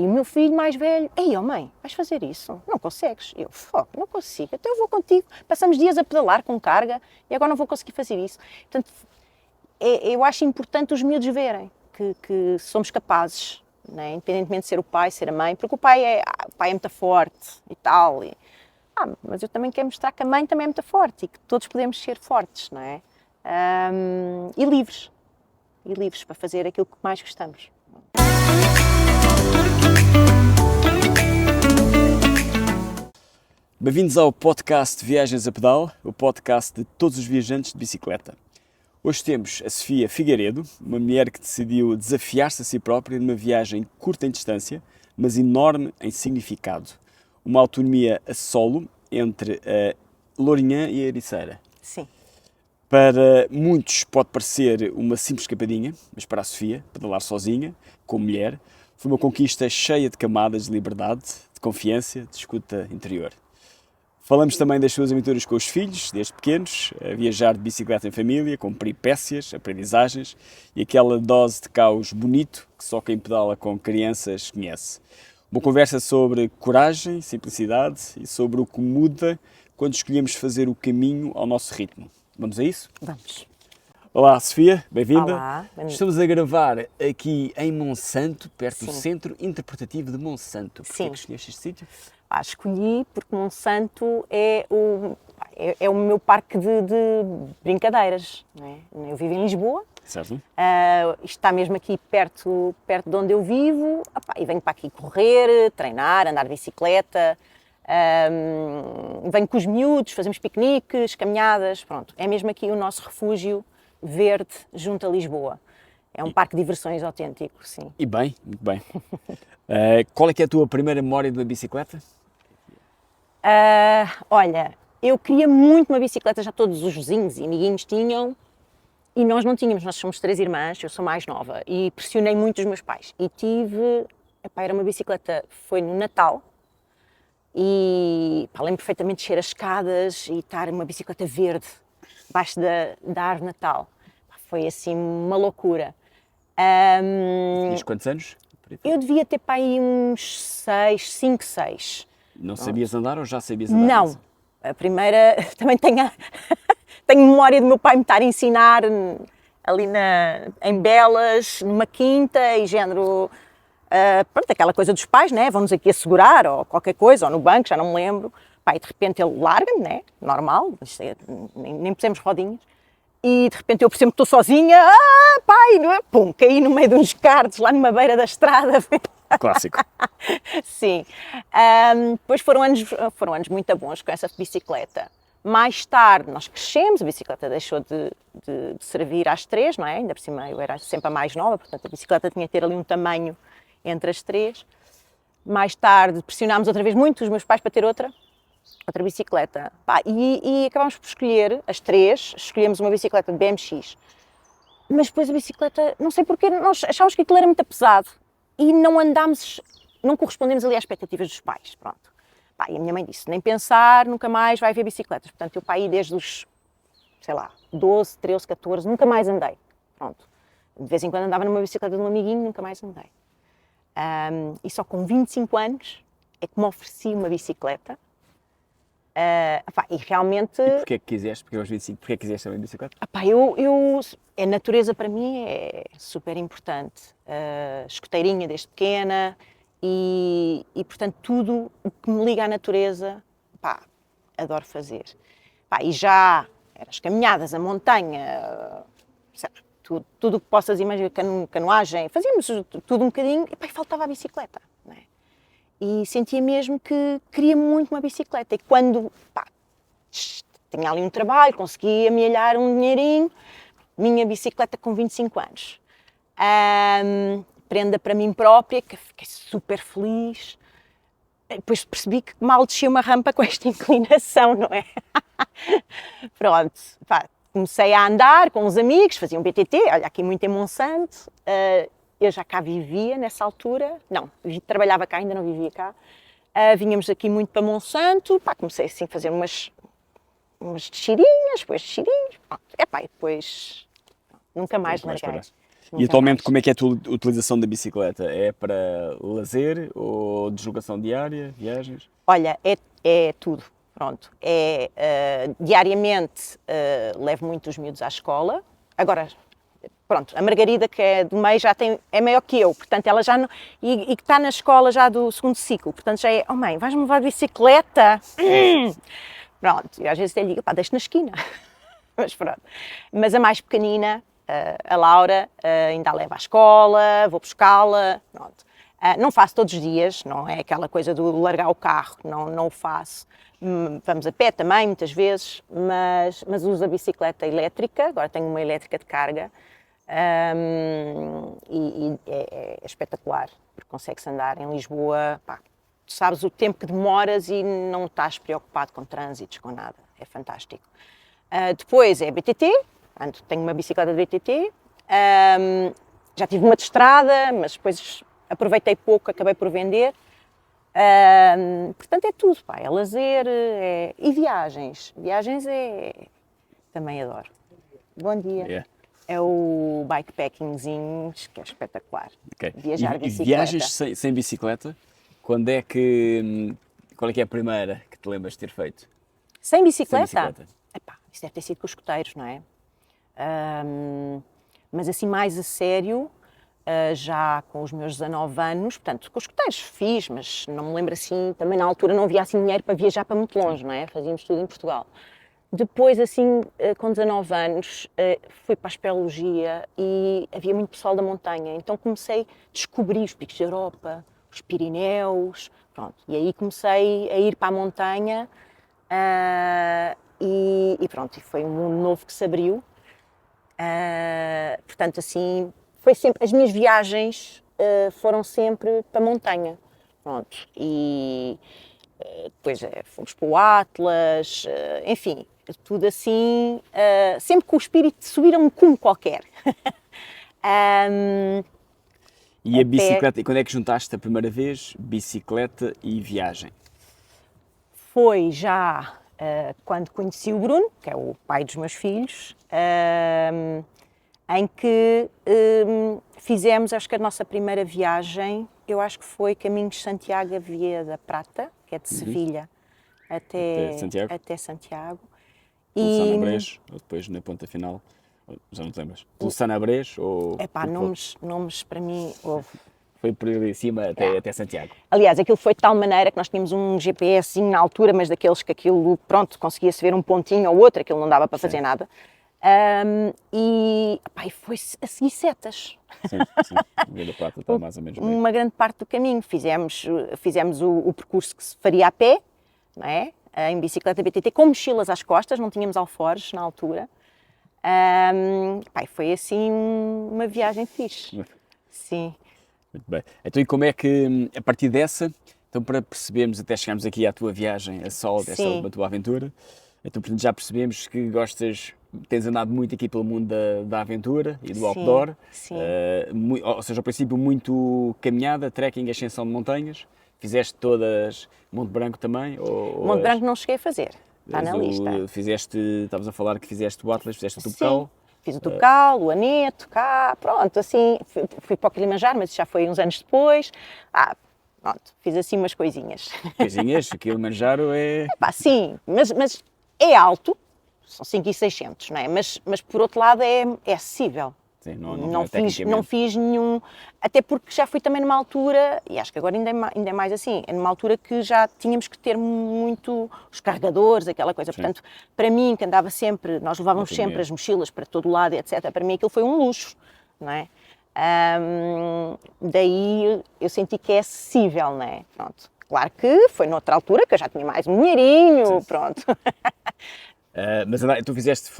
E o meu filho mais velho, ei, oh mãe, vais fazer isso? Não consegues? Eu, não consigo, então eu vou contigo. Passamos dias a pedalar com carga e agora não vou conseguir fazer isso. Portanto, eu acho importante os miúdos verem que somos capazes, né? Independentemente de ser o pai, ser a mãe, porque o pai é muito forte e tal. Mas eu também quero mostrar que a mãe também é muito forte e que todos podemos ser fortes, não é? E livres para fazer aquilo que mais gostamos. Bem-vindos ao podcast Viagens a Pedal, o podcast de todos os viajantes de bicicleta. Hoje temos a Sofia Figueiredo, uma mulher que decidiu desafiar-se a si própria numa viagem curta em distância, mas enorme em significado. Uma autonomia a solo entre a Lourinhã e a Ericeira. Sim. Para muitos pode parecer uma simples escapadinha, mas para a Sofia, pedalar sozinha, como mulher, foi uma conquista cheia de camadas de liberdade, de confiança, de escuta interior. Falamos também das suas aventuras com os filhos, desde pequenos, a viajar de bicicleta em família, com peripécias, aprendizagens e aquela dose de caos bonito que só quem pedala com crianças conhece. Uma conversa sobre coragem, simplicidade e sobre o que muda quando escolhemos fazer o caminho ao nosso ritmo. Vamos a isso? Vamos. Olá, Sofia, bem-vinda. Olá. Estamos a gravar aqui em Monsanto, perto do Sim. Centro Interpretativo de Monsanto. Porquê Sim. que escolheste este sítio? Escolhi porque Monsanto é o meu parque de brincadeiras. Não é? Eu vivo em Lisboa, Certo? isto está mesmo aqui perto de onde eu vivo, e venho para aqui correr, treinar, andar de bicicleta, venho com os miúdos, fazemos piqueniques, caminhadas, pronto. É mesmo aqui o nosso refúgio verde junto a Lisboa. É um parque de diversões autêntico, sim. E bem, muito bem. Qual é que é a tua primeira memória de uma bicicleta? Olha, eu queria muito uma bicicleta, já todos os vizinhos e amiguinhos tinham, e nós não tínhamos. Nós somos 3 irmãs, eu sou mais nova, e pressionei muito os meus pais. E tive, era uma bicicleta, foi no Natal, e lembro perfeitamente de descer as escadas e estar uma bicicleta verde, debaixo da árvore de Natal. Foi assim uma loucura. Tinhas quantos anos? Eu devia ter para aí uns 5, 6. Não sabias andar ou já sabias andar? Não, a primeira também tenho memória do meu pai me estar a ensinar ali em Belas, numa quinta e género, pronto, aquela coisa dos pais, né? Vão-nos aqui assegurar ou qualquer coisa, ou no banco, já não me lembro. E de repente ele larga-me, né? Normal, nem pusemos rodinhas. E de repente eu percebo que estou sozinha, pai, não é? Pum, caí no meio de uns cardos lá numa beira da estrada. Clássico. Sim. Depois foram anos muito bons com essa bicicleta. Mais tarde nós crescemos, a bicicleta deixou de servir às 3, não é? Ainda por cima eu era sempre a mais nova, portanto a bicicleta tinha que ter ali um tamanho entre as 3. Mais tarde pressionámos outra vez muito os meus pais para ter outra bicicleta. E acabámos por escolher, as 3, escolhemos uma bicicleta de BMX. Mas depois a bicicleta, não sei porquê, nós achámos que aquilo era muito pesado e não correspondemos ali às expectativas dos pais, pronto. E a minha mãe disse, nem pensar, nunca mais vai haver bicicletas. Portanto, eu aí desde os, 12, 13, 14, nunca mais andei, pronto. De vez em quando andava numa bicicleta de um amiguinho, nunca mais andei. E só com 25 anos é que me ofereci uma bicicleta. E realmente... E porquê que quiseste? Porque aos 25, porquê que quiseste também bicicleta? A natureza para mim é super importante. Escoteirinha desde pequena e portanto tudo o que me liga à natureza, adoro fazer. E já as caminhadas, a montanha, tudo o que possas imaginar, canoagem, fazíamos tudo um bocadinho e faltava a bicicleta, não é? E sentia mesmo que queria muito uma bicicleta. E quando tinha ali um trabalho, consegui amealhar um dinheirinho, minha bicicleta com 25 anos. Prenda para mim própria, que fiquei super feliz. Depois percebi que mal descia uma rampa com esta inclinação, não é? Pronto, comecei a andar com os amigos, fazia um BTT, olha aqui muito em Monsanto. Eu já cá vivia nessa altura, não, trabalhava cá, ainda não vivia cá. Vínhamos aqui muito para Monsanto, comecei assim a fazer umas descidinhas, depois descidinhos, e depois nunca mais larguei. E atualmente como é que é a tua utilização da bicicleta? É para lazer ou deslocação diária, viagens? Olha, é tudo, pronto. Diariamente levo muito os miúdos à escola. Agora, pronto, a Margarida, que é do meio, é maior que eu, portanto ela já não, e que está na escola já do segundo ciclo, portanto já é, oh mãe, vais-me levar de bicicleta? Pronto, e às vezes até lhe digo, pá, deixa na esquina. Mas pronto. Mas a mais pequenina, a Laura, ainda a leva à escola, vou buscá-la, pronto. Não faço todos os dias, não é aquela coisa do largar o carro, não o faço. Vamos a pé também, muitas vezes, mas uso a bicicleta elétrica, agora tenho uma elétrica de carga, e é espetacular, porque consegue-se andar em Lisboa, pá, tu sabes o tempo que demoras e não estás preocupado com trânsitos, com nada, é fantástico. Depois é BTT, portanto, tenho uma bicicleta de BTT, já tive uma de estrada, mas depois aproveitei pouco, acabei por vender. Portanto é tudo, pá, é lazer e viagens. Viagens também adoro. Bom dia. Yeah. É o bikepackingzinho, que é espetacular. Okay. Viajar de e bicicleta. viagens sem bicicleta? Qual é que é a primeira que te lembras de ter feito? Sem bicicleta? Sem bicicleta. Epá, isso deve ter sido com os escoteiros, não é? Mas assim mais a sério, já com os meus 19 anos, portanto, com os escoteiros fiz, mas não me lembro assim, também na altura não havia assim dinheiro para viajar para muito longe, não é? Fazíamos tudo em Portugal. Depois, assim, com 19 anos, fui para a espeleologia e havia muito pessoal da montanha, então comecei a descobrir os picos da Europa, os Pirineus, pronto, e aí comecei a ir para a montanha, e pronto, e foi um mundo novo que se abriu. Portanto, assim, foi sempre, as minhas viagens foram sempre para a montanha, pronto, e depois fomos para o Atlas, enfim, tudo assim, sempre com o espírito de subir a um cume qualquer. E a bicicleta, e quando é que juntaste a primeira vez bicicleta e viagem? Foi já quando conheci o Bruno, que é o pai dos meus filhos, em que fizemos, acho que a nossa primeira viagem, eu acho que foi Caminhos de Santiago a Via da Prata, que é de Sevilha até Santiago. Pelo Sanabres, ou depois na ponta final, já não te lembras? Pelo Sanabres ou... Epá, nomes para mim houve. Foi por ali em cima até Santiago. Aliás, aquilo foi de tal maneira que nós tínhamos um GPS na altura, mas daqueles que aquilo, pronto, conseguia-se ver um pontinho ou outro, aquilo não dava para fazer nada. E foi a seguir setas. Sim. A Via da Prata está mais ou menos bem. Uma grande parte do caminho. Fizemos o percurso que se faria a pé, não é? Em bicicleta BTT, com mochilas às costas, não tínhamos alforjes na altura. Foi assim uma viagem fixe. Sim. Muito bem. Então, e como é que, a partir dessa, então para percebermos, até chegarmos aqui à tua viagem a solo, desta tua aventura, então portanto, já percebemos que tens andado muito aqui pelo mundo da aventura e do outdoor. Sim. Ou seja, ao princípio muito caminhada, trekking, ascensão de montanhas. Fizeste todas Monte Branco também? Monte Branco não cheguei a fazer, está na lista. Estavas a falar que fizeste o Atlas, fizeste o Tucal. Fiz o Tucal, o Aneto, cá, pronto, assim, fui para o Kilimanjaro, mas já foi uns anos depois. Pronto, fiz assim umas coisinhas. Coisinhas, o Kilimanjaro é... Sim, mas é alto, são 5.600, não é? Mas por outro lado é acessível. Sim, não fiz nenhum, até porque já fui também numa altura, e acho que agora ainda é mais assim, é numa altura que já tínhamos que ter muito os carregadores, aquela coisa. Sim. Portanto, para mim, que andava sempre, nós levávamos sempre as mochilas para todo lado, etc. Para mim aquilo foi um luxo, não é? Daí eu senti que é acessível, não é? Pronto. Claro que foi noutra altura que eu já tinha mais um dinheirinho, pronto. Mas tu fizeste,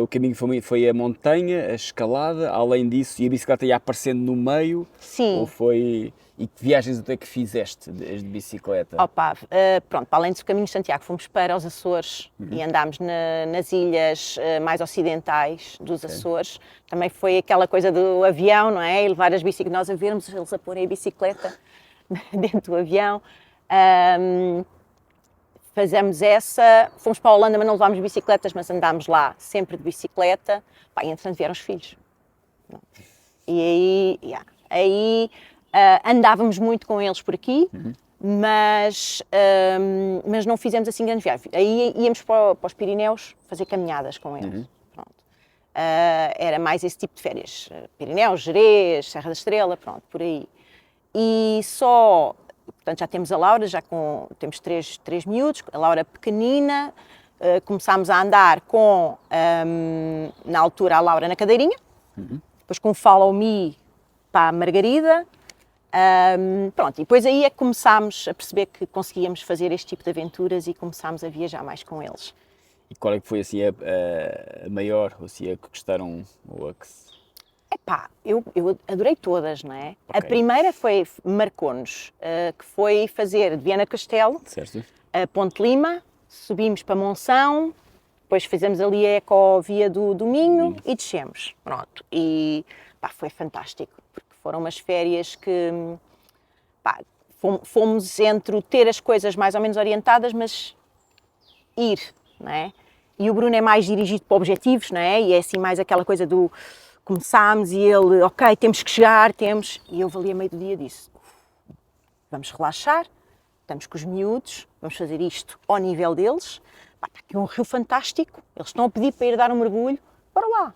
o caminho foi a montanha, a escalada, além disso, e a bicicleta ia aparecendo no meio? Sim. Ou foi... E que viagens até que fizeste de bicicleta? Pronto, para além do Caminho de Santiago, fomos para os Açores e andámos nas ilhas mais ocidentais dos Açores. Também foi aquela coisa do avião, não é? E levar as bicicletas, nós a vermos eles a porem a bicicleta dentro do avião. Fazemos essa, fomos para a Holanda, mas não levámos bicicletas, mas andámos lá sempre de bicicleta. E entretanto vieram os filhos. E aí andávamos muito com eles por aqui, mas não fizemos assim grandes viagens. Aí íamos para os Pirineus fazer caminhadas com eles. Pronto. Era mais esse tipo de férias. Pirineus, Gerês, Serra da Estrela, pronto, por aí. E só, portanto, já temos a Laura, temos três miúdos, a Laura pequenina, começámos a andar com, na altura, a Laura na cadeirinha, depois com o Follow Me para a Margarida, pronto, e depois aí é que começámos a perceber que conseguíamos fazer este tipo de aventuras e começámos a viajar mais com eles. E qual é que foi assim a maior, ou assim, a que gostaram, ou a que Epá, eu adorei todas, não é? Ok. A primeira marcou-nos, que foi fazer de Viana do Castelo certo? a Ponte Lima, subimos para Monção, depois fizemos ali a ecovia do Minho e descemos, pronto. E pá, foi fantástico, porque foram umas férias que pá, fomos entre ter as coisas mais ou menos orientadas, mas ir, não é? E o Bruno é mais dirigido para objetivos, não é? E é assim mais aquela coisa do começámos e ele, ok, temos que chegar, e eu ali a meio do dia disse, vamos relaxar, estamos com os miúdos, vamos fazer isto ao nível deles, pá, está aqui um rio fantástico, eles estão a pedir para ir dar um mergulho, bora lá.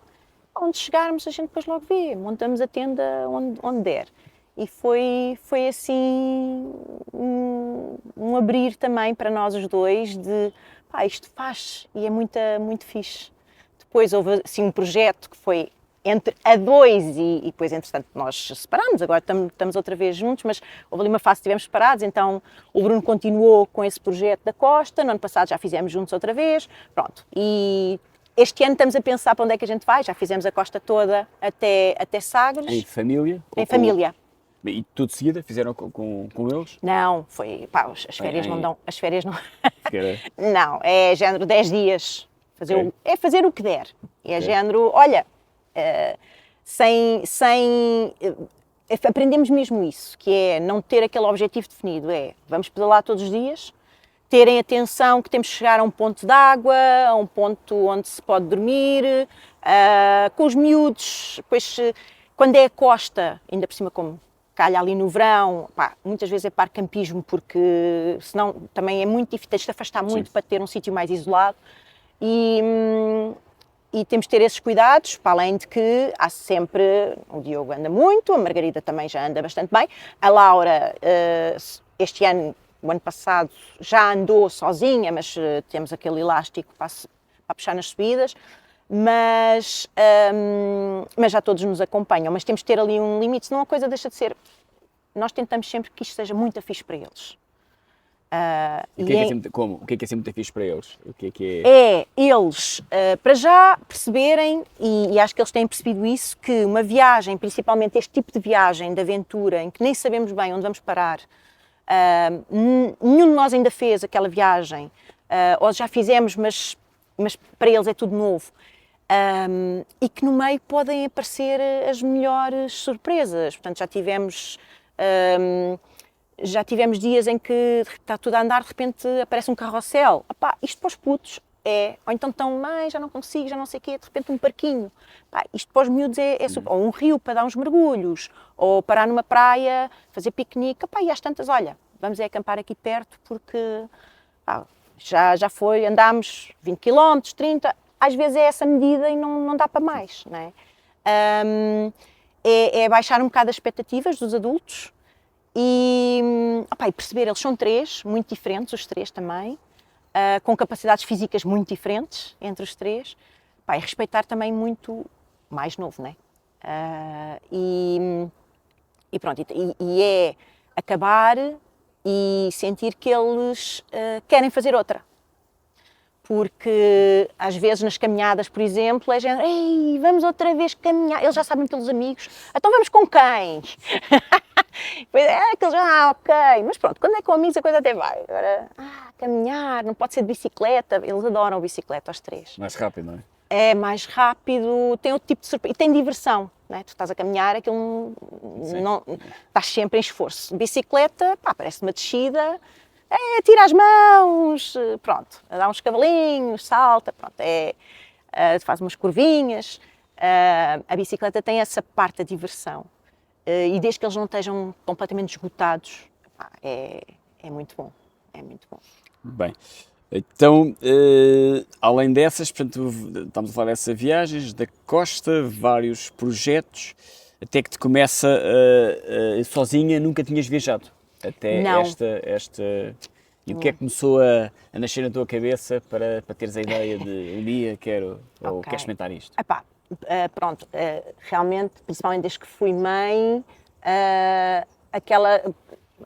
Onde chegarmos a gente depois logo vê, montamos a tenda onde der. E foi assim um abrir também para nós os dois de, pá, isto faz e é muito fixe. Depois houve assim um projeto que foi entre a dois e depois, entretanto, nós separámos, agora estamos outra vez juntos, mas houve ali uma fase que estivemos separados, então o Bruno continuou com esse projeto da Costa, no ano passado já fizemos juntos outra vez, pronto. E este ano estamos a pensar para onde é que a gente vai, já fizemos a Costa toda até Sagres. Em família? Em família. E tudo de seguida? Fizeram com eles? Não, foi, pá, as férias não dão, as férias não... Não, é género 10 dias, é fazer o que der. É género, olha... aprendemos mesmo isso, que é não ter aquele objetivo definido, vamos pedalar todos os dias, terem atenção que temos que chegar a um ponto de água, a um ponto onde se pode dormir, com os miúdos, depois quando é a costa, ainda por cima como calha ali no verão, pá, muitas vezes é para campismo porque senão também é muito difícil, tens de afastar muito para ter um sítio mais isolado e temos de ter esses cuidados, para além de que há sempre, o Diogo anda muito, a Margarida também já anda bastante bem, a Laura este ano, o ano passado, já andou sozinha, mas temos aquele elástico para puxar nas subidas, mas já todos nos acompanham, mas temos de ter ali um limite, senão a coisa deixa de ser, nós tentamos sempre que isto seja muito fixe para eles. O que é ser muito fixe para eles? O que é eles, para já, perceberem, e acho que eles têm percebido isso, que uma viagem, principalmente este tipo de viagem, de aventura, em que nem sabemos bem onde vamos parar, nenhum de nós ainda fez aquela viagem, ou já fizemos, mas para eles é tudo novo, e que no meio podem aparecer as melhores surpresas. Portanto, já tivemos dias em que está tudo a andar, de repente aparece um carrossel. Opá, isto para os putos ou então estão, mãe, já não consigo, já não sei o quê, de repente um parquinho. Opá, isto para os miúdos é super. Ou um rio para dar uns mergulhos, ou parar numa praia, fazer piquenique. Opá, e às tantas, olha, vamos acampar aqui perto porque já foi, andámos 20 km, 30, às vezes é essa medida e não dá para mais, não é? É baixar um bocado as expectativas dos adultos, e perceber, eles são três, muito diferentes, os três também, com capacidades físicas muito diferentes entre os três, e respeitar também muito mais novo, né? E pronto, e é acabar e sentir que eles querem fazer outra. Porque às vezes nas caminhadas, por exemplo, é género, ei, vamos outra vez caminhar, eles já sabem pelos amigos, então vamos com quem? Pois é, aqueles, ok, mas pronto, quando é com amigos a coisa até vai. Agora, caminhar, não pode ser de bicicleta, eles adoram bicicleta, os três. Mais rápido, não é? É mais rápido, tem outro tipo de surpresa, e tem diversão, não é? Tu estás a caminhar, aquilo não, estás sempre em esforço. Bicicleta, parece uma descida, tira as mãos, pronto, dá uns cavalinhos, salta, pronto, faz umas curvinhas. A bicicleta tem essa parte da diversão. E desde que eles não estejam completamente esgotados, pá, é muito bom. É muito bom. Bem, então, além dessas, portanto, estamos a falar dessas viagens, da Costa, vários projetos, até que te começa sozinha, nunca tinhas viajado. Até Não. E o que é que começou a nascer na tua cabeça para teres a ideia de um dia quero, ou Ok. queres experimentar isto? Epá, pronto, realmente, principalmente desde que fui mãe, a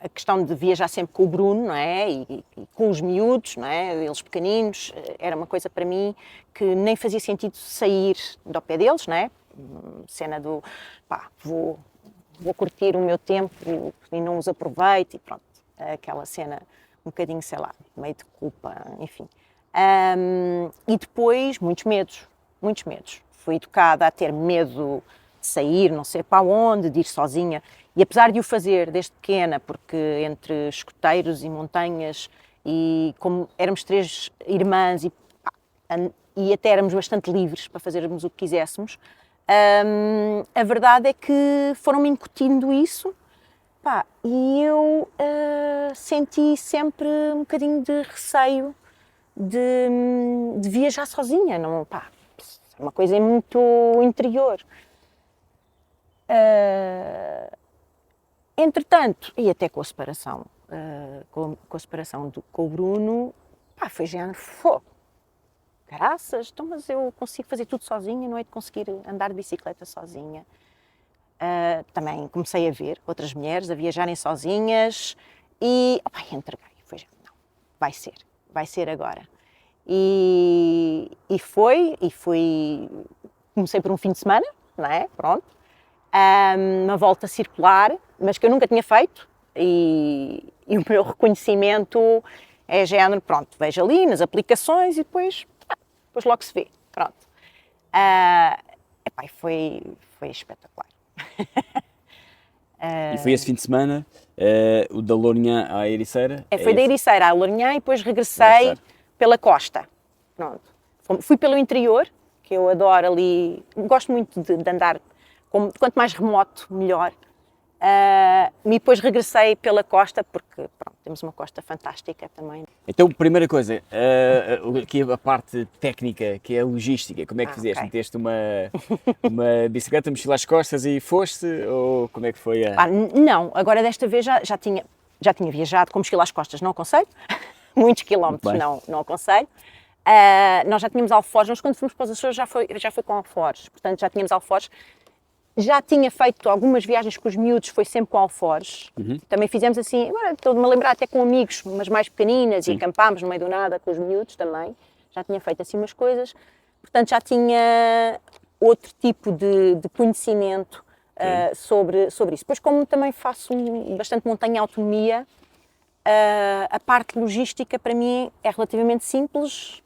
questão de viajar sempre com o Bruno, não é? E com os miúdos, não é? Eles pequeninos, era uma coisa para mim que nem fazia sentido sair do pé deles, não é? Cena do, pá, vou curtir o meu tempo e não os aproveito e pronto, aquela cena um bocadinho, sei lá, meio de culpa, enfim. E depois, muitos medos, muitos medos. Fui educada a ter medo de sair, não sei para onde, de ir sozinha. E apesar de o fazer desde pequena, porque entre escoteiros e montanhas, e como éramos 3 irmãs e até éramos bastante livres para fazermos o que quiséssemos, a verdade é que foram-me incutindo isso. Pá, e eu senti sempre um bocadinho de receio de viajar sozinha, não, pá, é uma coisa muito interior. Entretanto, e até com a separação, com a separação com o Bruno, pá, foi género, graças, então, mas eu consigo fazer tudo sozinha, não é de conseguir andar de bicicleta sozinha. Também comecei a ver outras mulheres a viajarem sozinhas e entreguei. Foi já, não, vai ser agora. E fui, comecei por um fim de semana, não é? Pronto. Uma volta circular, mas que eu nunca tinha feito e o meu reconhecimento é género, pronto, vejo ali nas aplicações e depois logo se vê, pronto. Foi espetacular. E foi esse fim de semana, o da Lourinhã à Ericeira? Foi da Ericeira à Lourinhã e depois regressei pela costa. Pronto. Fui pelo interior, que eu adoro ali, gosto muito de andar, quanto mais remoto, melhor. E depois regressei pela costa, porque pronto, temos uma costa fantástica também. Então, primeira coisa, aqui a parte técnica, que é a logística, como é que fizeste? Okay. Meteste uma bicicleta, mochila às costas e foste? Ou como é que foi não, agora desta vez já tinha viajado com mochila às costas, não aconselho. Muitos quilómetros, não aconselho. Nós já tínhamos alforjes, nós quando fomos para os Açores já foi com alforjes, portanto já tínhamos alforjes. Já tinha feito algumas viagens com os miúdos, foi sempre com alforjes. Também fizemos assim, agora estou-me a lembrar até com amigos, mas mais pequeninas, e acampámos no meio do nada com os miúdos também. Já tinha feito assim umas coisas, portanto já tinha outro tipo de conhecimento sobre isso. Depois, como também faço bastante montanha autonomia, a parte logística para mim é relativamente simples,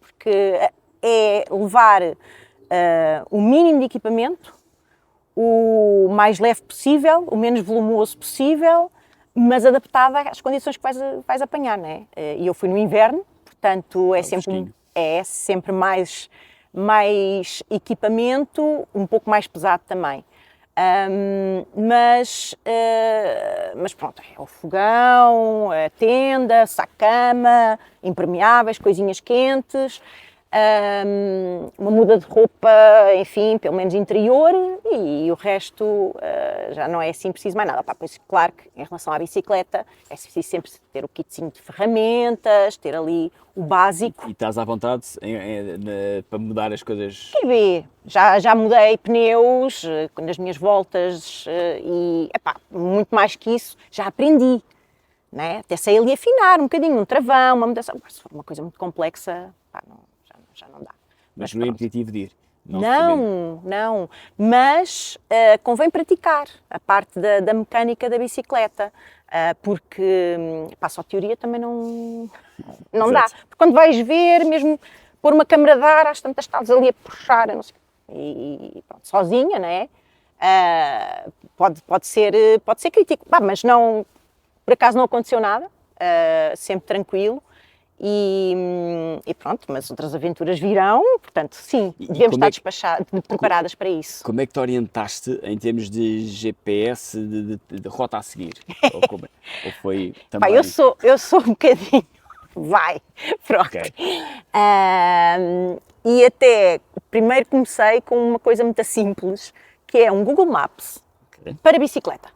porque é levar o mínimo de equipamento, o mais leve possível, o menos volumoso possível, mas adaptado às condições que vais apanhar, não é? E eu fui no inverno, portanto é sempre mais equipamento, um pouco mais pesado também. Mas pronto, é o fogão, a tenda, saco-cama, impermeáveis, coisinhas quentes, uma muda de roupa, enfim, pelo menos interior, e o resto já não é assim preciso mais nada. Pois, claro que em relação à bicicleta é preciso sempre ter o kitzinho de ferramentas, ter ali o básico. E estás à vontade para mudar as coisas? Já mudei pneus nas minhas voltas e muito mais que isso, já aprendi. Né? Até sei ali afinar um bocadinho, um travão, uma mudança. Se for uma coisa muito complexa, já não dá. Mas não é impeditivo de ir? Não. Mas convém praticar a parte da mecânica da bicicleta, porque só teoria também não dá. Porque quando vais ver, mesmo pôr uma câmara de ar, às tantas estás ali a puxar, não sei, e pronto, sozinha, não é? Pode ser crítico, mas não, por acaso não aconteceu nada, sempre tranquilo. E pronto, mas outras aventuras virão, portanto, sim, E devemos como estar é que- preparadas para isso. Como é que te orientaste em termos de GPS, de rota a seguir? Ou, ou foi Pá, também. eu sou um bocadinho, vai, pronto. Ok. E até, primeiro comecei com uma coisa muito simples, que é um Google Maps Ok. para bicicleta.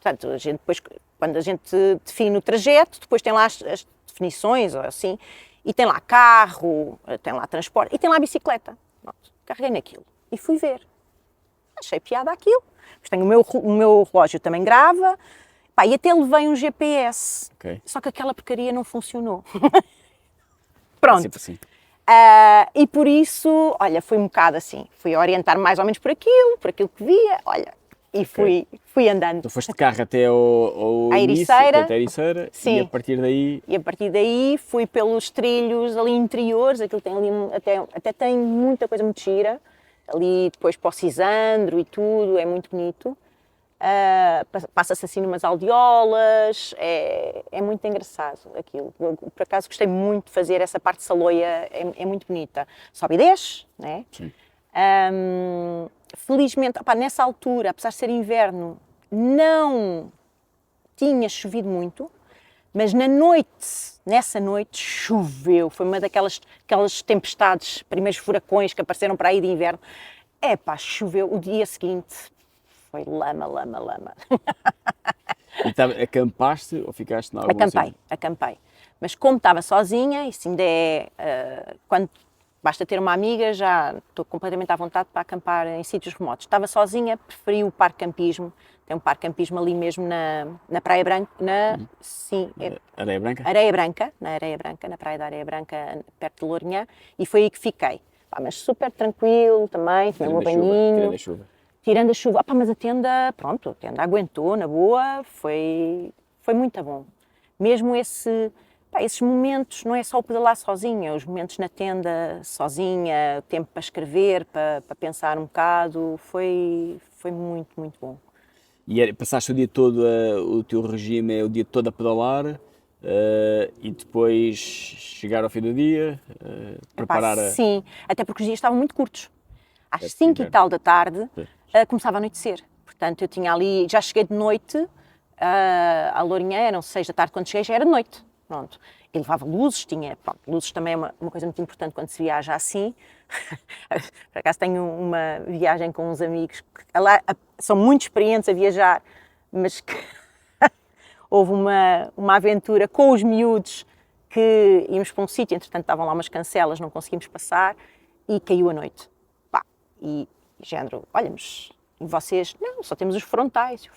Portanto, a gente depois, quando a gente define o trajeto, depois tem lá as definições, ou assim, e tem lá carro, tem lá transporte, e tem lá bicicleta. Pronto, carreguei naquilo e fui ver. Achei piada aquilo. Depois tenho o meu relógio também grava, pá, e até levei um GPS. Ok. Só que aquela porcaria não funcionou. É Pronto. sempre assim. E por isso, olha, fui um bocado assim, fui orientar mais ou menos por aquilo que via, olha, e fui andando. Então foste de carro até ao À início, Ericeira. portanto, a Ericeira, e Sim. a partir daí. E a partir daí fui pelos trilhos ali interiores, aquilo tem ali, até tem muita coisa muito gira, ali depois para o Cisandro e tudo, é muito bonito. Passa-se assim numas aldeolas, é muito engraçado aquilo. Eu, por acaso gostei muito de fazer essa parte de Saloia, é muito bonita. Sobe e desce, né? Sim. Felizmente, opá, nessa altura, apesar de ser inverno, não tinha chovido muito, mas nessa noite choveu. Foi uma daquelas tempestades, primeiros furacões que apareceram para aí de inverno. Choveu. O dia seguinte foi lama, lama, lama. E acampaste ou ficaste na algum Acampei. Mas como estava sozinha, isso ainda quando basta ter uma amiga, já estou completamente à vontade para acampar em sítios remotos. Estava sozinha, preferi o parque campismo. Tem um parque campismo ali mesmo na Praia Branca, sim, Areia Branca? na Areia Branca, na Praia da Areia Branca, perto de Lourinhã, e foi aí que fiquei. Mas super tranquilo também, tomei o meu banhinho. Tirando a chuva. Tirando a chuva, mas a tenda aguentou, na boa, foi muito bom. Mesmo esses momentos, não é só o pedalar sozinha, os momentos na tenda sozinha, o tempo para escrever, para pensar um bocado, foi muito, muito bom. E passaste o dia todo, o teu regime é o dia todo a pedalar, e depois chegar ao fim do dia, preparar Sim, até porque os dias estavam muito curtos. Às É 5 e inverno. tal da tarde Pois. começava a anoitecer. Portanto, eu tinha ali, já cheguei de noite, à Lourinhã, eram 6 da tarde, quando cheguei já era de noite. Pronto. E levava luzes, luzes também é uma coisa muito importante quando se viaja assim. Por acaso tenho uma viagem com uns amigos que são muito experientes a viajar, mas que houve uma aventura com os miúdos que íamos para um sítio, entretanto estavam lá umas cancelas, não conseguimos passar e caiu a noite. E género, olha, mas e vocês? Não, só temos os frontais.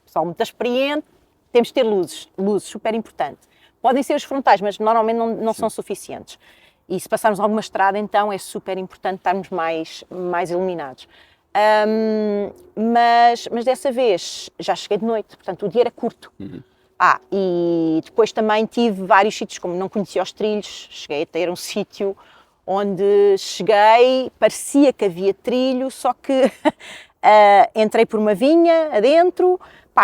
Pessoal muito experiente, temos de ter luzes, super importante. Podem ser os frontais, mas normalmente não são suficientes. E se passarmos alguma estrada, então é super importante estarmos mais iluminados. Mas dessa vez já cheguei de noite, portanto o dia era curto. E depois também tive vários sítios, como não conhecia os trilhos, cheguei a ter um sítio onde cheguei, parecia que havia trilho, só que entrei por uma vinha adentro,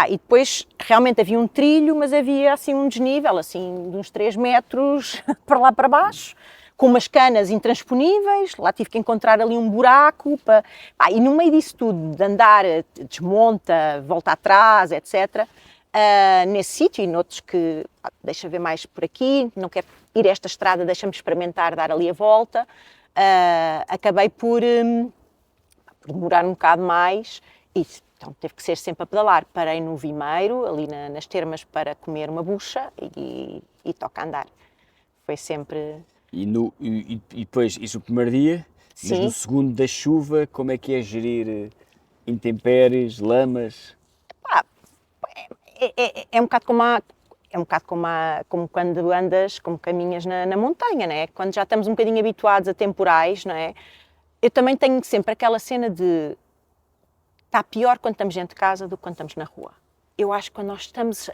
e depois realmente havia um trilho, mas havia assim um desnível, assim de uns 3 metros para lá para baixo, com umas canas intransponíveis, lá tive que encontrar ali um buraco, e no meio disso tudo, de andar, desmonta, volta atrás, etc., nesse sítio e noutros que, deixa ver mais por aqui, não quero ir a esta estrada, deixa-me experimentar dar ali a volta, acabei por demorar um bocado mais e então teve que ser sempre a pedalar. Parei no Vimeiro, ali nas termas, para comer uma bucha e toca andar. Foi sempre... E depois, isso o primeiro dia, mas Sim. no segundo da chuva, como é que é gerir intempéries, lamas? É um bocado como quando andas, como caminhas na montanha, não é? Quando já estamos um bocadinho habituados a temporais, não é? Eu também tenho sempre aquela cena de está pior quando estamos dentro de casa do que quando estamos na rua. Eu acho que quando nós estamos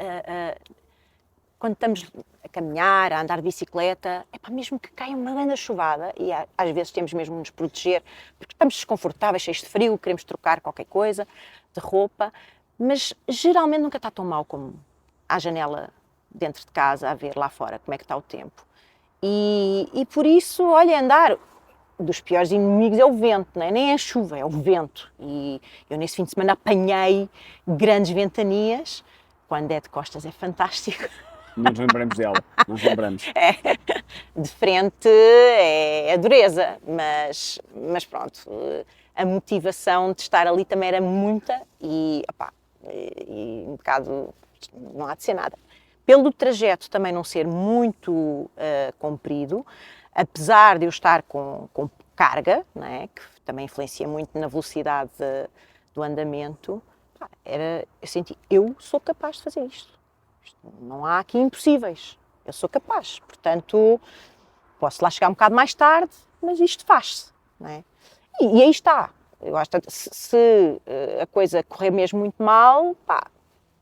a caminhar, a andar de bicicleta, mesmo que caia uma grande chuvada, e às vezes temos mesmo de nos proteger, porque estamos desconfortáveis, cheios de frio, queremos trocar qualquer coisa de roupa, mas geralmente nunca está tão mal como à janela dentro de casa a ver lá fora como é que está o tempo. E por isso, olha, andar, dos piores inimigos é o vento, não é? Nem é a chuva, é o vento. E eu nesse fim de semana apanhei grandes ventanias, quando é de costas é fantástico. Não nos lembramos dela, não nos lembramos. De frente é dureza, mas pronto, a motivação de estar ali também era muita e um bocado, não há de ser nada. Pelo trajeto também não ser muito comprido, apesar de eu estar com carga, não é? Que também influencia muito na velocidade do andamento, eu senti, eu sou capaz de fazer isto. Não há aqui impossíveis, eu sou capaz, portanto posso lá chegar um bocado mais tarde, mas isto faz-se, não é? E aí está, eu acho que se a coisa correr mesmo muito mal,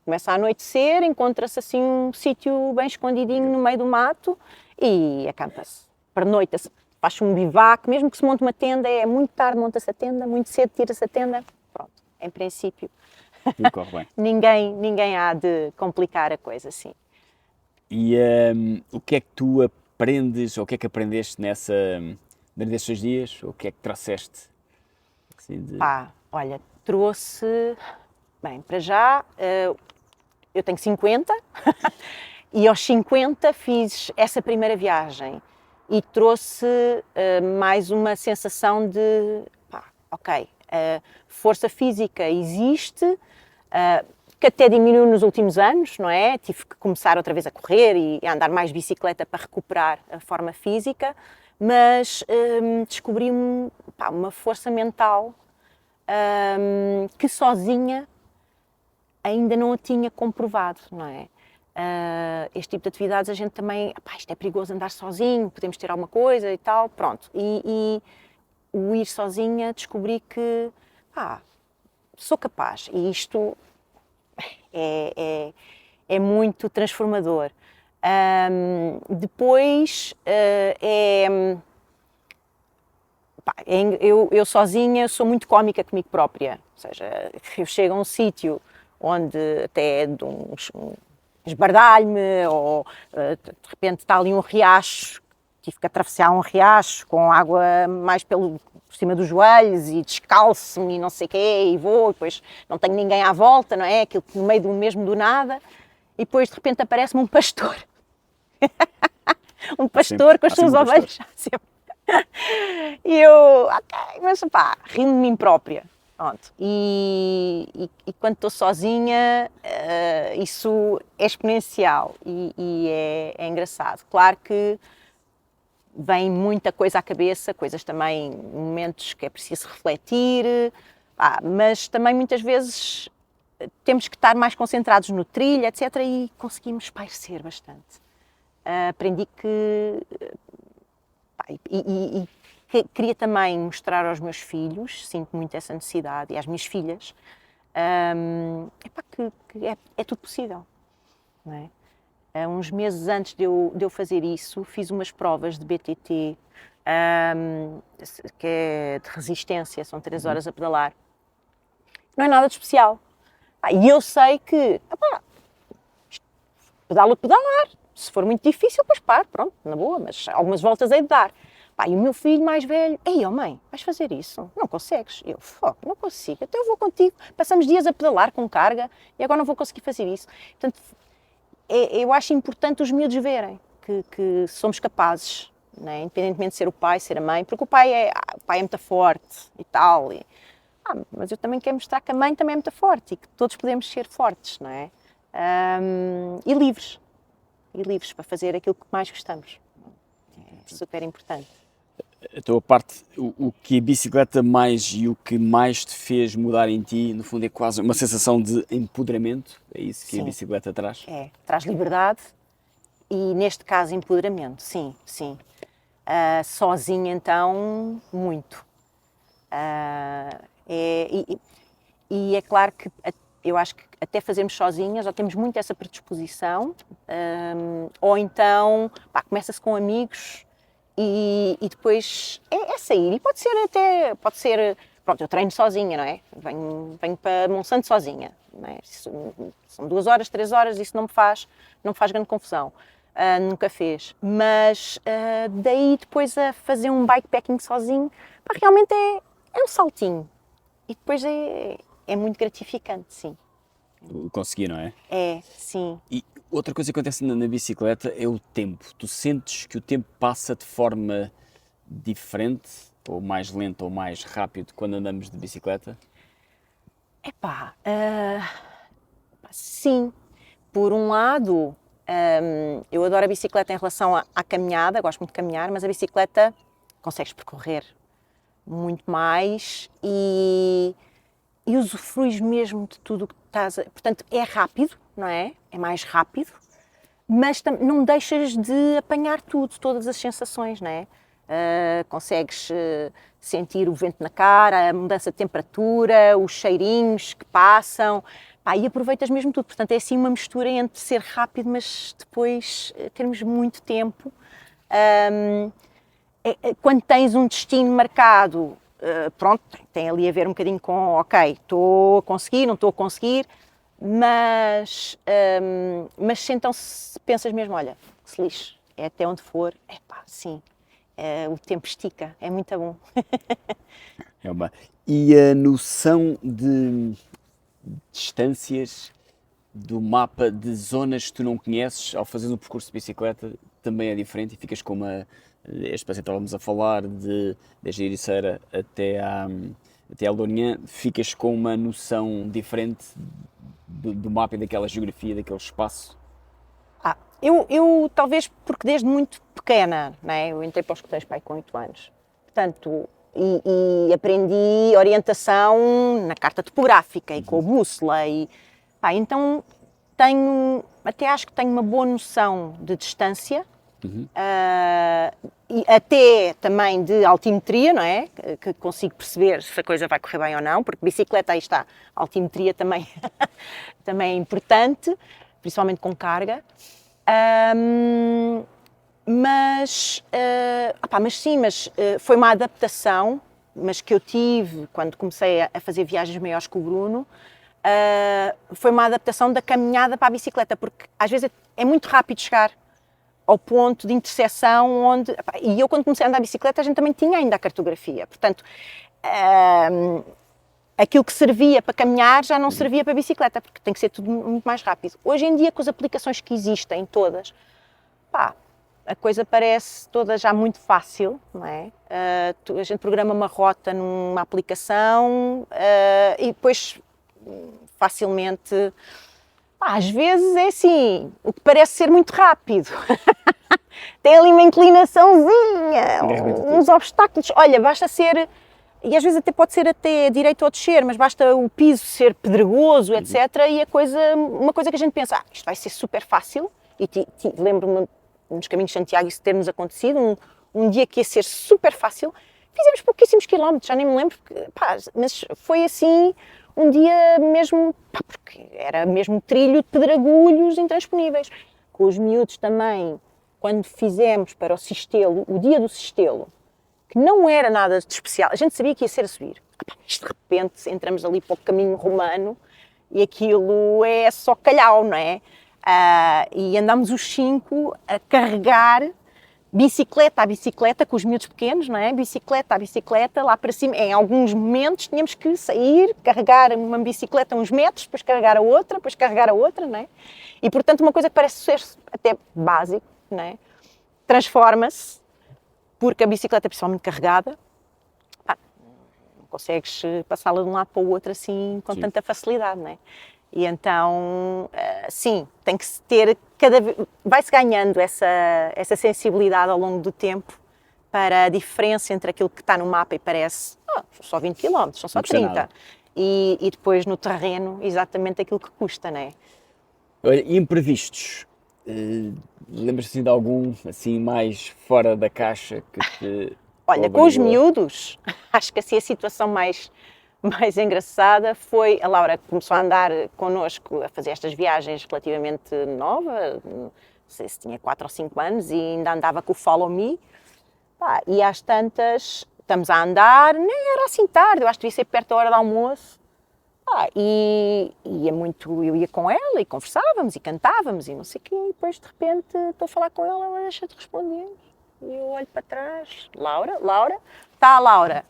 começa a anoitecer, encontra-se assim um sítio bem escondidinho no meio do mato e acampa-se, pernoita-se, faz-se um bivac, mesmo que se monte uma tenda, é muito tarde monta-se a tenda, muito cedo tira-se a tenda, pronto, em princípio. Tudo corre bem. ninguém há de complicar a coisa assim. E o que é que tu aprendes, ou o que é que aprendeste nesses dias, ou o que é que trouxeste? Assim, Olha, trouxe, bem, para já, eu tenho 50 e aos 50 fiz essa primeira viagem e trouxe mais uma sensação de, ok, força física existe, que até diminuiu nos últimos anos, não é? Tive que começar outra vez a correr e a andar mais bicicleta para recuperar a forma física, mas descobri uma força mental que sozinha ainda não a tinha comprovado, não é? Este tipo de atividades a gente também, isto é perigoso andar sozinho, podemos ter alguma coisa e tal, pronto. E o ir sozinha descobri que, sou capaz e isto é muito transformador. Depois, eu sozinha sou muito cómica comigo própria, ou seja, eu chego a um sítio onde até esbardalho-me ou de repente está ali um riacho, tive que atravessar um riacho com água mais por cima dos joelhos e descalço-me e não sei o quê e vou, e depois não tenho ninguém à volta, não é? Aquilo no meio do nada, e depois de repente aparece-me um pastor. Um pastor com as suas ovelhas. E eu, mas rimo de mim própria. Pronto. E quando estou sozinha, isso é exponencial e é engraçado. Claro que vem muita coisa à cabeça, coisas também, momentos que é preciso refletir, mas também muitas vezes temos que estar mais concentrados no trilho, etc. E conseguimos espairecer bastante. Aprendi que... queria também mostrar aos meus filhos, sinto muito essa necessidade, e às minhas filhas, que é tudo possível, não é? Uns meses antes de eu fazer isso, fiz umas provas de BTT, que é de resistência, são 3 horas a pedalar. Não é nada de especial. E eu sei que, pedalo a pedalar, se for muito difícil, depois paro, pronto, na boa, mas algumas voltas hei de dar. E o meu filho mais velho, mãe, vais fazer isso? Não consegues? Eu, não consigo, então eu vou contigo, passamos dias a pedalar com carga e agora não vou conseguir fazer isso. Portanto, eu acho importante os miúdos verem que somos capazes, não é? Independentemente de ser o pai, ser a mãe, porque o pai é muito forte e tal, mas eu também quero mostrar que a mãe também é muito forte e que todos podemos ser fortes, não é? E livres para fazer aquilo que mais gostamos. É super importante. A tua parte, o que a bicicleta mais e o que mais te fez mudar em ti, no fundo é quase uma sensação de empoderamento, é isso que a bicicleta traz? Traz liberdade e neste caso empoderamento, sim. Sozinha então, muito. E é claro que eu acho que até fazermos sozinhas já temos muito essa predisposição, ou então começa-se com amigos e depois é sair, e pode ser pronto, eu treino sozinha, não é? Venho para Monsanto sozinha, não é? São 2 horas, 3 horas, isso não me faz grande confusão. Nunca fez. Mas daí depois a fazer um bikepacking sozinho, pá, realmente é um saltinho. E depois é muito gratificante, sim. Consegui, não é? É, sim. E outra coisa que acontece na bicicleta é o tempo. Tu sentes que o tempo passa de forma diferente, ou mais lento ou mais rápido quando andamos de bicicleta? Epá, sim. Por um lado, eu adoro a bicicleta em relação à caminhada, gosto muito de caminhar, mas a bicicleta consegues percorrer muito mais e usufruis mesmo de tudo o que estás a... Portanto, é rápido, não é? É mais rápido, mas não deixas de apanhar tudo, todas as sensações, não é? Consegues sentir o vento na cara, a mudança de temperatura, os cheirinhos que passam, pá, e aproveitas mesmo tudo. Portanto, é assim uma mistura entre ser rápido, mas depois termos muito tempo. Quando tens um destino marcado, pronto, tem ali a ver um bocadinho com, ok, estou a conseguir, não estou a conseguir, mas então se pensas mesmo, olha, que se lixe, é até onde for, é pá, sim, o tempo estica, é muito bom. É uma... E a noção de distâncias, do mapa de zonas que tu não conheces ao fazer um percurso de bicicleta também é diferente e ficas com uma... Este passo estávamos a falar desde a Ericeira até à Lourinhã, ficas com uma noção diferente do mapa e daquela geografia, daquele espaço. Eu talvez porque desde muito pequena, não é? Eu entrei para os escoteiros pai com 8 anos, portanto, e aprendi orientação na carta topográfica e com a bússola, pá, então até acho que tenho uma boa noção de distância, e até também de altimetria, não é? Que consigo perceber se a coisa vai correr bem ou não, porque bicicleta, aí está, a altimetria também, também é importante, principalmente com carga. Mas sim, foi uma adaptação, mas que eu tive quando comecei a fazer viagens maiores com o Bruno, foi uma adaptação da caminhada para a bicicleta, porque às vezes é muito rápido chegar ao ponto de interseção onde... E eu quando comecei a andar de bicicleta a gente também tinha ainda a cartografia, portanto... aquilo que servia para caminhar já não servia para bicicleta, porque tem que ser tudo muito mais rápido. Hoje em dia, com as aplicações que existem todas, pá, a coisa parece toda já muito fácil, não é? A gente programa uma rota numa aplicação e depois facilmente... Pá, às vezes é assim, o que parece ser muito rápido. Tem ali uma inclinaçãozinha, uns obstáculos. Olha, basta ser... E às vezes até pode ser até direito ou descer, mas basta o piso ser pedregoso, etc. E uma coisa que a gente pensa, isto vai ser super fácil. E lembro-me nos caminhos de Santiago isso ter-nos acontecido, um dia que ia ser super fácil. Fizemos pouquíssimos quilómetros, já nem me lembro, mas foi assim um dia mesmo, porque era mesmo trilho de pedregulhos intransponíveis. Com os miúdos também, quando fizemos para o Sistelo, o dia do Sistelo, que não era nada de especial, a gente sabia que ia ser a subir. Mas de repente entramos ali para o caminho romano e aquilo é só calhau, não é? E andámos os 5 a carregar bicicleta a bicicleta, com os miúdos pequenos, não é? Bicicleta a bicicleta, lá para cima. Em alguns momentos tínhamos que sair, carregar uma bicicleta uns metros, depois carregar a outra, depois carregar a outra, não é? E portanto uma coisa que parece ser até básico, não é? Transforma-se, porque a bicicleta é principalmente carregada, não consegues passá-la de um lado para o outro assim com tanta facilidade, não é? E então, sim, tem que se ter vai-se ganhando essa sensibilidade ao longo do tempo para a diferença entre aquilo que está no mapa e parece, são só 20 km, são só 30. E depois no terreno, exatamente aquilo que custa, não é? Olha, imprevistos. Lembras-te assim de algum, assim, mais fora da caixa que te... Olha, com os miúdos, acho que assim a situação mais engraçada foi a Laura que começou a andar connosco, a fazer estas viagens relativamente nova, não sei se tinha 4 ou 5 anos, e ainda andava com o Follow Me, e às tantas estamos a andar, nem era assim tarde, eu acho que devia ser perto da hora do almoço. E eu ia com ela e conversávamos e cantávamos e não sei o quê, e depois de repente estou a falar com ela deixa de responder. E eu olho para trás, Laura, está a Laura.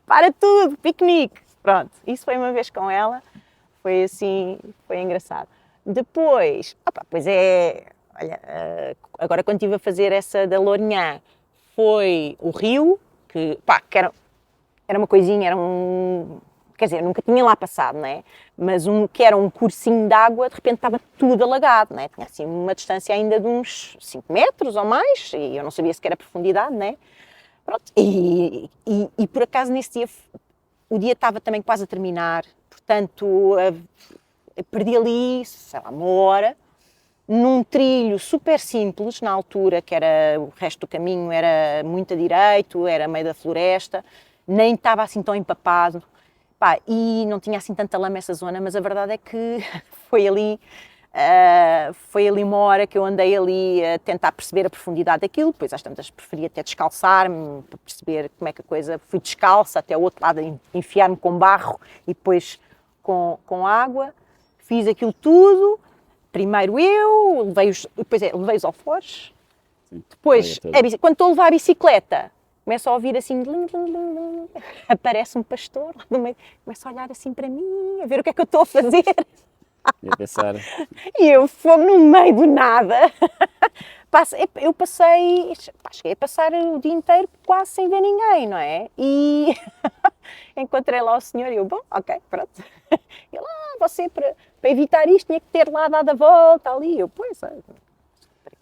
Para tudo, piquenique. Pronto, isso foi uma vez com ela, foi assim, foi engraçado. Depois, pois é, olha, agora quando estive a fazer essa da Lourinhã, foi o Rio, que era uma coisinha, quer dizer, eu nunca tinha lá passado, não é? Mas que era um cursinho de água, de repente estava tudo alagado, não é? Tinha assim uma distância ainda de uns 5 metros ou mais, e eu não sabia sequer a profundidade, não é? Pronto, e por acaso nesse dia, o dia estava também quase a terminar, portanto, perdi ali, sei lá, uma hora, num trilho super simples, na altura, que era o resto do caminho, era muito a direito, era meio da floresta, nem estava assim tão empapado, e não tinha assim tanta lama essa zona, mas a verdade é que foi ali uma hora que eu andei ali a tentar perceber a profundidade daquilo, depois às tantas preferia até descalçar-me para perceber como é que a coisa, fui descalça até o outro lado, enfiar-me com barro e depois com água, fiz aquilo tudo, primeiro eu, levei os alforjes, depois, quando estou a levar a bicicleta, começo a ouvir assim, aparece um pastor lá no meio, começa a olhar assim para mim, a ver o que é que eu estou a fazer. E a pensar. E eu fui no meio do nada. Cheguei a passar o dia inteiro quase sem ver ninguém, não é? E encontrei lá o senhor e eu, bom, ok, pronto. E lá, você, para evitar isto, tinha que ter lá dado a volta ali. Eu, pois,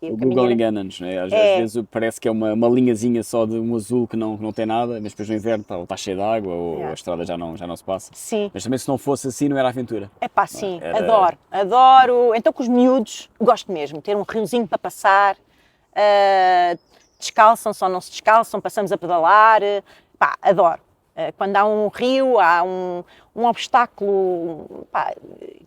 o Google engana-nos, não é? Às vezes parece que é uma linhazinha só de um azul que não tem nada, mas depois no inverno está cheio de água ou a estrada já não se passa. Sim. Mas também se não fosse assim não era aventura. Sim, adoro. Então com os miúdos, gosto mesmo, ter um riozinho para passar, descalçam, só não se descalçam, passamos a pedalar, adoro. Quando há um rio, há um obstáculo,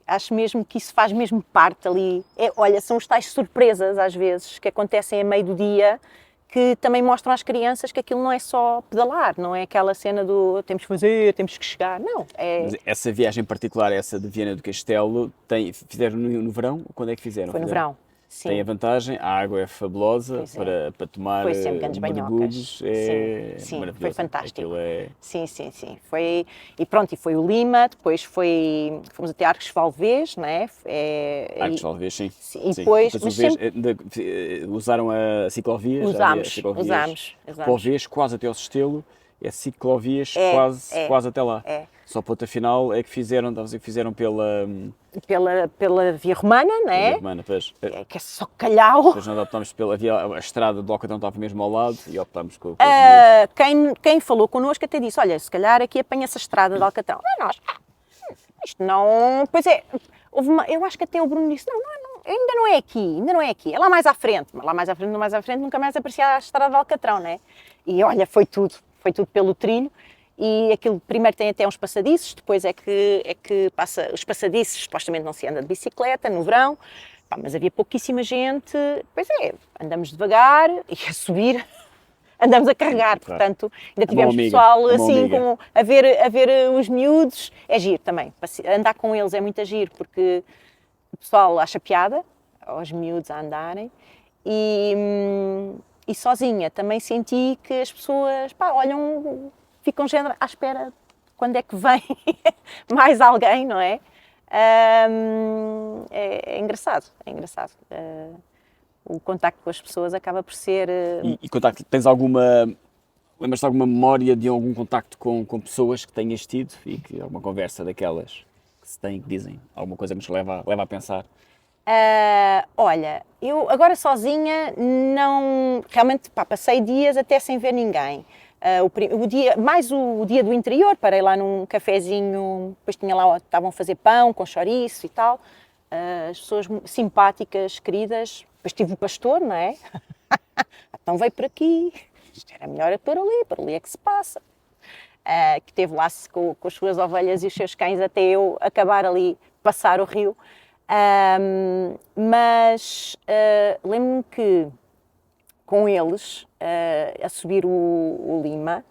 acho mesmo que isso faz mesmo parte ali. Olha, são os tais surpresas às vezes que acontecem a meio do dia que também mostram às crianças que aquilo não é só pedalar, não é aquela cena do temos que fazer, temos que chegar, não. Mas essa viagem em particular, essa de Viana do Castelo, fizeram no verão? Quando é que fizeram? Foi no verão. Sim. Tem a vantagem, a água é fabulosa para tomar mergulhos, sim, maravilhoso. foi fantástico. Sim. Foi, e pronto, e foi o Lima, depois fomos até Arcos Valvês, não é? Arcos Valvês, sim. E depois usaram a ciclovia? Usámos. Valvês, quase até ao Sestelo, ciclovias quase até lá. Só ponto final é que fizeram pela Via Romana, não é? Via Romana, pois. Que é só calhau. Depois nós optámos a estrada do Alcatrão estava mesmo ao lado e optámos com quem falou connosco até disse, olha, se calhar aqui apanha-se a estrada de Alcatrão. Nós, isto não... Pois é, eu acho que até o Bruno disse, não, ainda não é aqui, é lá mais à frente. Mas lá mais à frente, nunca mais aparecia a estrada de Alcatrão, não é? E olha, foi tudo pelo trilho. E aquilo primeiro tem até uns passadiços, depois é que passa os passadiços, supostamente não se anda de bicicleta no verão, mas havia pouquíssima gente, pois andamos devagar e a subir, andamos a carregar, portanto ainda tivemos pessoal assim a ver os miúdos, é giro também, andar com eles é muito giro, porque o pessoal acha piada aos miúdos a andarem e sozinha também senti que as pessoas olham, ficam à espera quando é que vem mais alguém, não é? É engraçado. O contacto com as pessoas acaba por ser... E contacto, lembras-te de alguma memória de algum contacto com pessoas que tenhas tido e que alguma conversa daquelas que se têm, que dizem, alguma coisa que nos leva a pensar? Olha, eu agora sozinha não... Realmente, passei dias até sem ver ninguém. O dia do interior, parei lá num cafezinho, depois estavam a fazer pão com chouriço e tal, as pessoas simpáticas, queridas, depois tive o pastor, não é? Então veio por aqui, isto era melhor por ali é que se passa. Que esteve lá com as suas ovelhas e os seus cães até eu acabar ali, passar o rio. Mas lembro-me que com eles a subir o Lima.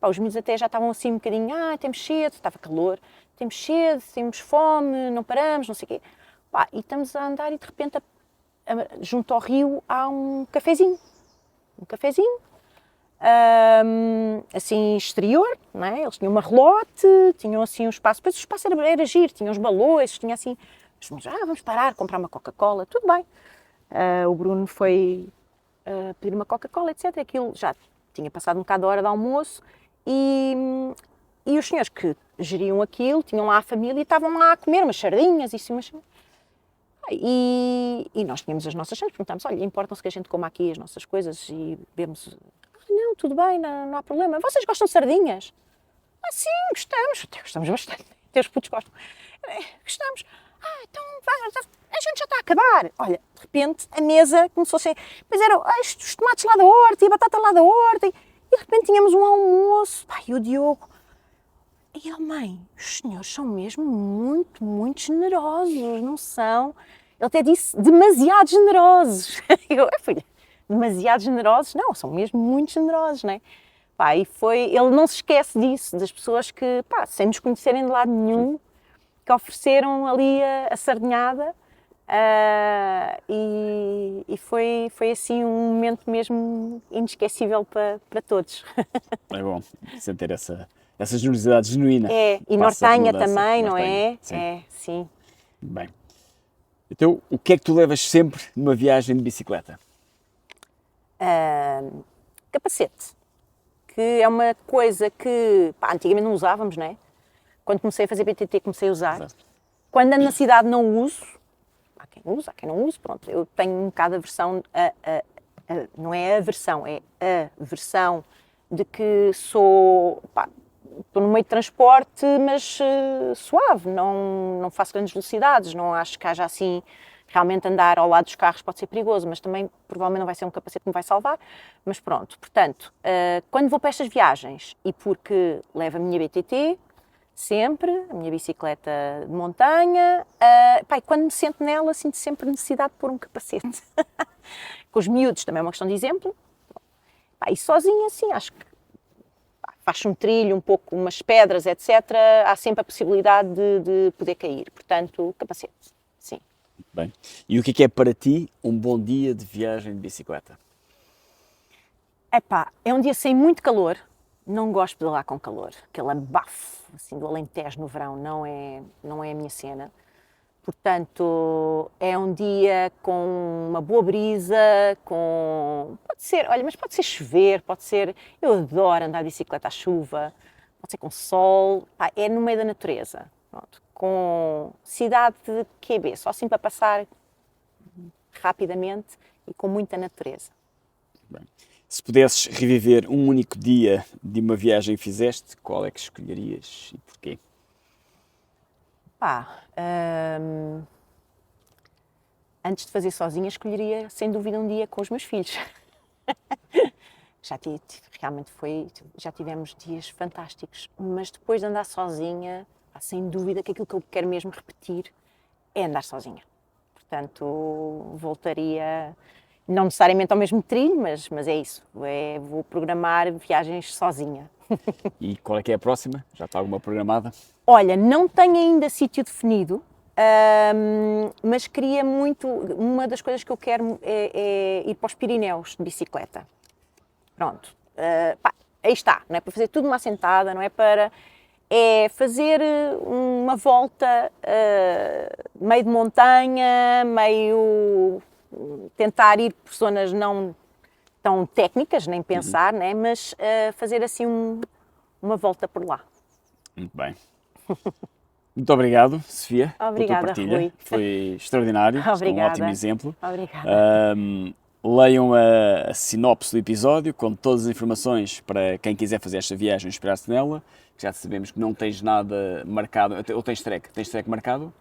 Os miúdos até já estavam assim um bocadinho, temos sede, estava calor, temos sede, temos fome, não paramos, não sei o quê. E estamos a andar e de repente junto ao rio há um cafezinho, assim exterior, não é? Eles tinham uma relote, tinham assim um espaço, depois o espaço era giro, tinha uns balões, tinha assim, vamos parar, comprar uma Coca-Cola, tudo bem. O Bruno foi pedir uma Coca-Cola, etc. Aquilo já tinha passado um bocado da hora de almoço e os senhores que geriam aquilo, tinham lá a família e estavam lá a comer umas sardinhas e umas... E nós tínhamos as nossas chances, perguntámos, olha, importam-se que a gente coma aqui as nossas coisas e bebemos... Não, tudo bem, não há problema. Vocês gostam de sardinhas? Sim, gostamos. Até gostamos bastante. Até os putos gostam. Gostamos. Então, a gente já está a acabar. Olha, de repente, a mesa começou a ser... Mas eram os tomates lá da horta e a batata lá da horta. E de repente tínhamos um almoço. E o Diogo... E ele, mãe, os senhores são mesmo muito, muito generosos, não são? Ele até disse, demasiado generosos. Eu, filha, demasiado generosos? Não, são mesmo muito generosos, não é? E ele não se esquece disso, das pessoas que, sem nos conhecerem de lado nenhum, que ofereceram ali a sardinhada e foi assim um momento mesmo inesquecível para todos. É bom sentir essa generosidade genuína. E Nortenha também, não é? Sim. Sim. Bem. Então, o que é que tu levas sempre numa viagem de bicicleta? Capacete, que é uma coisa que antigamente não usávamos, não é? Quando comecei a fazer BTT comecei a usar. Exato. Quando ando na cidade não uso. Há quem não use, pronto. Eu tenho um bocado a versão, não é a versão, é a versão de que estou no meio de transporte, mas suave, não faço grandes velocidades, não acho que haja assim, realmente andar ao lado dos carros pode ser perigoso, mas também provavelmente não vai ser um capacete que me vai salvar, mas pronto, portanto, quando vou para estas viagens e porque levo a minha BTT, sempre, a minha bicicleta de montanha, quando me sento nela sinto sempre necessidade de pôr um capacete. Com os miúdos também é uma questão de exemplo, e sozinha assim, acho que faz um trilho, um pouco, umas pedras, etc., há sempre a possibilidade de poder cair. Portanto, capacete, sim. Bem. E o que é para ti um bom dia de viagem de bicicleta? É um dia sem muito calor. Não gosto de pedalar com calor. Aquele abafo assim, do Alentejo no verão não é a minha cena. Portanto, é um dia com uma boa brisa, pode ser chover, pode ser... Eu adoro andar de bicicleta à chuva, pode ser com sol, é no meio da natureza. Pronto. Com cidade de QB, só assim para passar rapidamente e com muita natureza. Bem. Se pudesses reviver um único dia de uma viagem que fizeste, qual é que escolherias e porquê? Antes de fazer sozinha, escolheria sem dúvida um dia com os meus filhos. Já tivemos dias fantásticos, mas depois de andar sozinha, sem dúvida que aquilo que eu quero mesmo repetir é andar sozinha. Portanto, voltaria, não necessariamente ao mesmo trilho, mas é isso, vou programar viagens sozinha. E qual é que é a próxima? Já está alguma programada? Olha, não tenho ainda sítio definido, mas queria muito, uma das coisas que eu quero é ir para os Pirineus de bicicleta. Pronto, aí está, não é para fazer tudo numa assentada, não é para... É fazer uma volta meio de montanha, tentar ir por zonas não tão técnicas, nem pensar, né? Mas fazer assim uma volta por lá. Muito bem. Muito obrigado, Sofia, Obrigada, pela tua partilha. Rui. Foi extraordinário, Obrigada. um ótimo exemplo. Obrigada. Leiam a sinopse do episódio com todas as informações para quem quiser fazer esta viagem e inspirar-se nela. Já sabemos que não tens nada marcado, ou tens track marcado?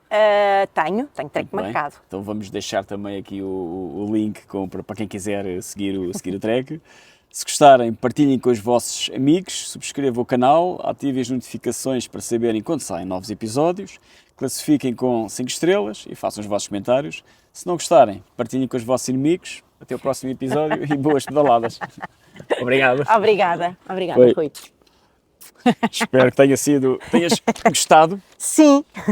Tenho track marcado. Então vamos deixar também aqui o link para quem quiser seguir o track. Se gostarem, partilhem com os vossos amigos, subscrevam o canal, ativem as notificações para saberem quando saem novos episódios, classifiquem com 5 estrelas e façam os vossos comentários. Se não gostarem, partilhem com os vossos inimigos. Até o próximo episódio e boas pedaladas. Obrigado. Obrigada, Foi. Rui. Espero que tenhas gostado. Sim.